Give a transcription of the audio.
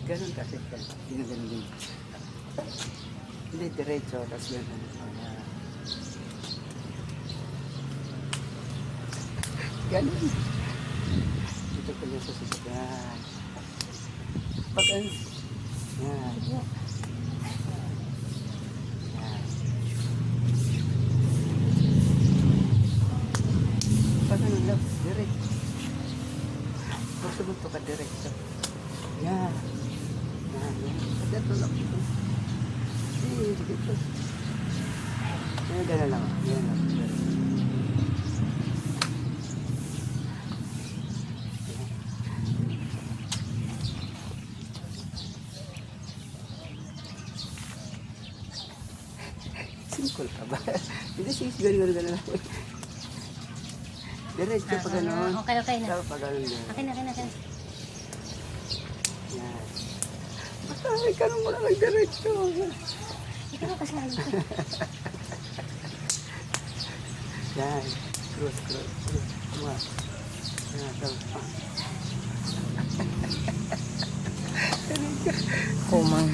Ganun kasi yan. Ganun din. Hindi, diretso. Tapos ganun. Ganun. Dito ko lang sa sasakyan. Pag ano. Yan. Yan. Pag ano lang, diretso. Pag sumunto ka diretso. Yan. Dito lang. Dito. Gano'n lang. Yan lang. Simple ka ba? Hindi, gano'n lang. Diretso pa gano'n. Okay na. Pa gano'n lang. Okay na. Yan. Basta ikaw mo na nag-diretso. Ikaw kasi alam ko. Yan. Cross. Kuma. Yan. Kumang.